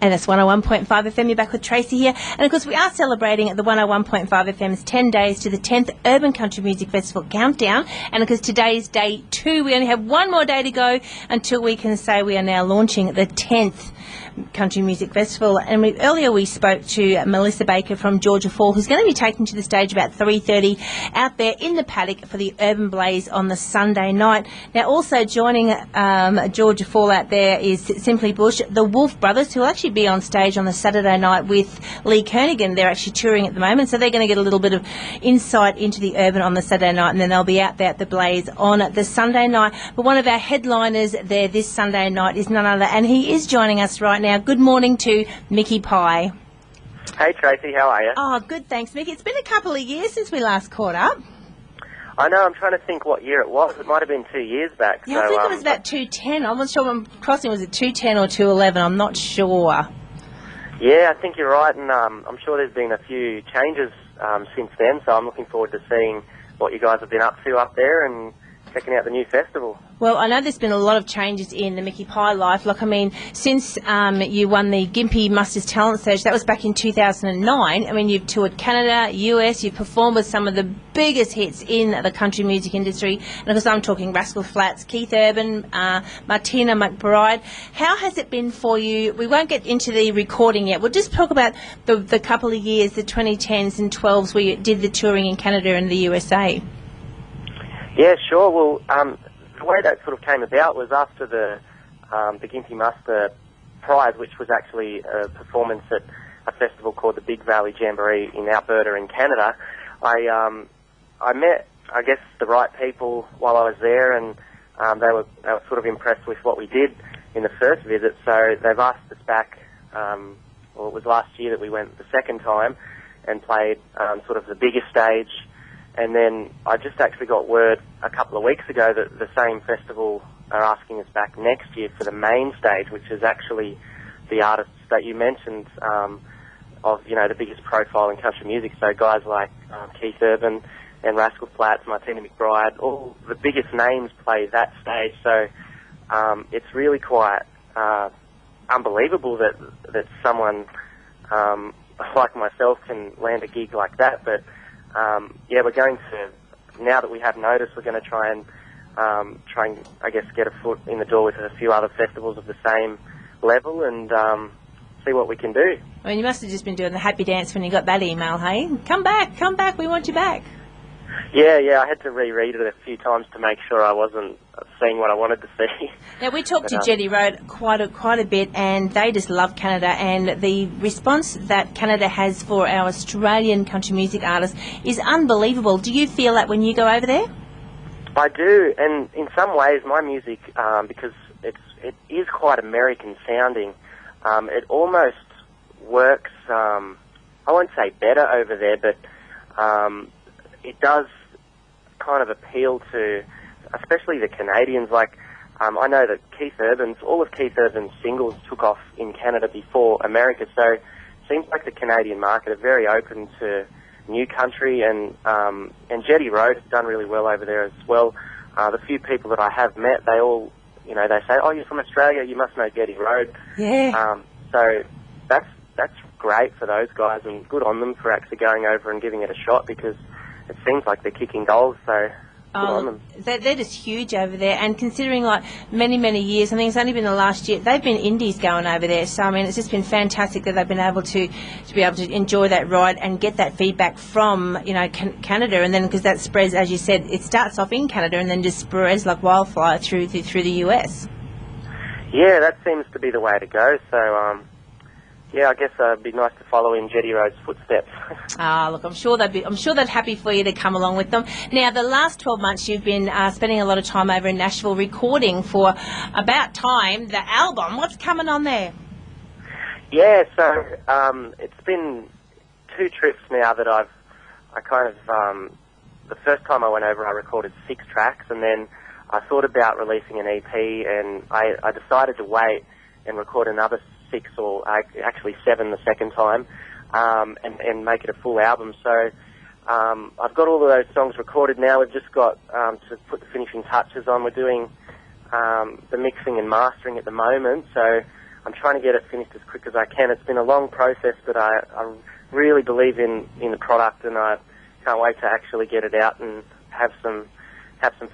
And it's 101.5 FM. You're back with Tracy here. And, of course, we are celebrating at the 101.5 FM's 10 days to the 10th Urban Country Music Festival countdown. And, of course, today's day 2. We only have one more day to go until we can say we are now launching the 10th Country Music Festival. And earlier we spoke to Melissa Baker from Georgia Fall, who's going to be taken to the stage about 3:30 out there in the paddock for the Urban Blaze on the Sunday night. Now, also joining Georgia Fall out there is Simply Bush, the Wolf Brothers, who will actually be on stage on the Saturday night with Lee Kernaghan. They're actually touring at the moment, so they're going to get a little bit of insight into the Urban on the Saturday night, and then they'll be out there at the Blaze on the Sunday night. But one of our headliners there this Sunday night is none other, and he is joining us right now. Good morning to Mickey Pye. Hey Tracy, how are you? Oh, good, thanks, Mickey. It's been a couple of years since we last caught up. I know, I'm trying to think what year it was. It might have been 2 years back. Yeah, so, I think it was about 210. I'm not sure when crossing was it 210 or 211. I'm not sure. Yeah, I think you're right, and I'm sure there's been a few changes since then, so I'm looking forward to seeing what you guys have been up to up there and checking out the new festival. Well, I know there's been a lot of changes in the Mickey Pye life. Like, I mean, since you won the Gympie Musters Talent Search, that was back in 2009. I mean, you've toured Canada, US, you've performed with some of the biggest hits in the country music industry. And, of course, I'm talking Rascal Flatts, Keith Urban, Martina McBride. How has it been for you? We won't get into the recording yet. We'll just talk about the couple of years, the 2010s and 12s, where you did the touring in Canada and the USA. Yeah, sure. Well, the way that sort of came about was after the Gympie Muster Prize, which was actually a performance at a festival called the Big Valley Jamboree in Alberta in Canada. I met, I guess, the right people while I was there, and they were sort of impressed with what we did in the first visit. So they've asked us back. Well, it was last year that we went the second time and played sort of the biggest stage. And then I just actually got word a couple of weeks ago that the same festival are asking us back next year for the main stage, which is actually the artists that you mentioned of, you know, the biggest profile in country music. So guys like Keith Urban and Rascal Flatts, Martina McBride, all the biggest names play that stage. So it's really quite unbelievable that someone like myself can land a gig like that. But yeah, we're going to, now that we have notice, we're going to try and, I guess, get a foot in the door with a few other festivals of the same level and see what we can do. I mean, you must have just been doing the happy dance when you got that email, hey? Come back, we want you back. Yeah, I had to reread it a few times to make sure I wasn't seeing what I wanted to see. Now, we talked to Jetty Road quite a bit, and they just love Canada, and the response that Canada has for our Australian country music artists is unbelievable. Do you feel that when you go over there? I do, and in some ways my music, because it is quite American sounding, it almost works, I won't say better over there, but it does kind of appeal to, especially the Canadians. Like, I know that all of Keith Urban's singles took off in Canada before America, so it seems like the Canadian market are very open to new country, and Jetty Road has done really well over there as well. The few people that I have met, they all, you know, they say, "Oh, you're from Australia, you must know Jetty Road." Yeah. So that's great for those guys, and good on them for actually going over and giving it a shot, because it seems like they're kicking goals, so good on them. They're just huge over there, and considering like many years, I think it's only been the last year, they've been indies going over there, so I mean it's just been fantastic that they've been able to enjoy that ride and get that feedback from, you know, Canada, and then because that spreads, as you said, it starts off in Canada and then just spreads like wildfire through the US. Yeah, that seems to be the way to go, so yeah, I guess it'd be nice to follow in Jetty Road's footsteps. Look, I'm sure they're happy for you to come along with them. Now, the last 12 months you've been spending a lot of time over in Nashville recording for About Time, the album. What's coming on there? Yeah, so it's been 2 trips now that I kind of, the first time I went over I recorded 6 tracks, and then I thought about releasing an EP, and I decided to wait and record another 6 or actually 7 the second time, and make it a full album. So I've got all of those songs recorded now. We've just got to put the finishing touches on. We're doing the mixing and mastering at the moment, so I'm trying to get it finished as quick as I can. It's been a long process, but I really believe in the product, and I can't wait to actually get it out and have some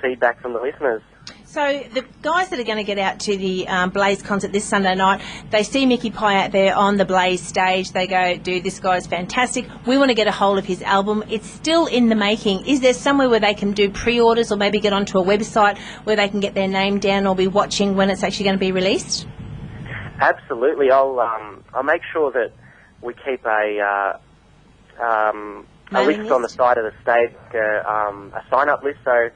feedback from the listeners. So the guys that are going to get out to the Blaze concert this Sunday night, they see Mickey Pye out there on the Blaze stage. They go, dude, this guy's fantastic. We want to get a hold of his album. It's still in the making. Is there somewhere where they can do pre-orders or maybe get onto a website where they can get their name down or be watching when it's actually going to be released? Absolutely. I'll make sure that we keep a list on the side of the stage, a sign-up list, so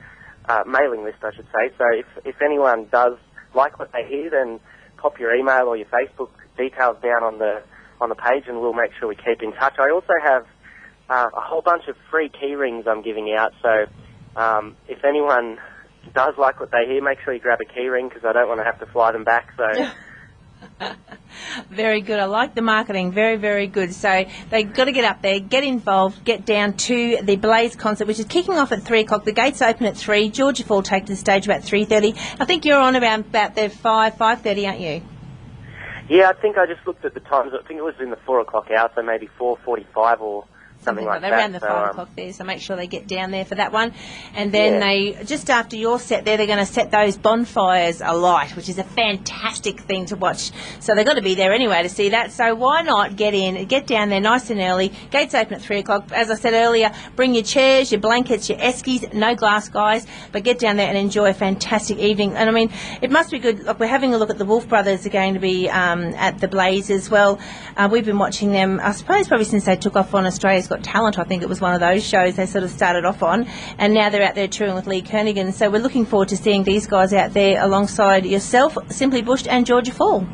mailing list, I should say. So if anyone does like what they hear, then pop your email or your Facebook details down on the page, and we'll make sure we keep in touch. I also have a whole bunch of free key rings I'm giving out, so if anyone does like what they hear, make sure you grab a key ring, because I don't want to have to fly them back. So. Very good. I like the marketing. Very, very good. So they've got to get up there, get involved, get down to the Blaze concert, which is kicking off at 3 o'clock. The gates open at 3. Georgia Fall take to the stage about 3:30. I think you're on around about there 5:30, aren't you? Yeah, I think I just looked at the times. I think it was in the 4 o'clock hour, so maybe 4:45 or something like that. Around the 5 o'clock there, so make sure they get down there for that one. And then they, just after your set there, they're going to set those bonfires alight, which is a fantastic thing to watch. So they've got to be there anyway to see that. So why not get down there nice and early. Gates open at 3 o'clock. As I said earlier, bring your chairs, your blankets, your eskies, no glass, guys, but get down there and enjoy a fantastic evening. And I mean, it must be good. Look, we're having a look at the Wolf Brothers are going to be at the Blaze as well. We've been watching them, I suppose, probably since they took off on Australia's Got Talent. I think it was one of those shows they sort of started off on, and now they're out there touring with Lee Kernaghan. So we're looking forward to seeing these guys out there alongside yourself, Simply Bushed, and Georgia Fall.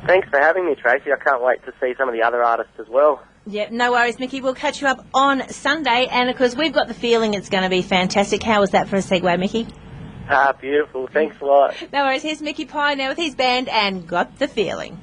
Thanks for having me, Tracy. I can't wait to see some of the other artists as well. Yeah, no worries, Mickey. We'll catch you up on Sunday, and of course we've got the feeling it's going to be fantastic. How was that for a segue, Mickey? Beautiful. Thanks a lot. No worries. Here's Mickey Pye now with his band and Got the Feeling.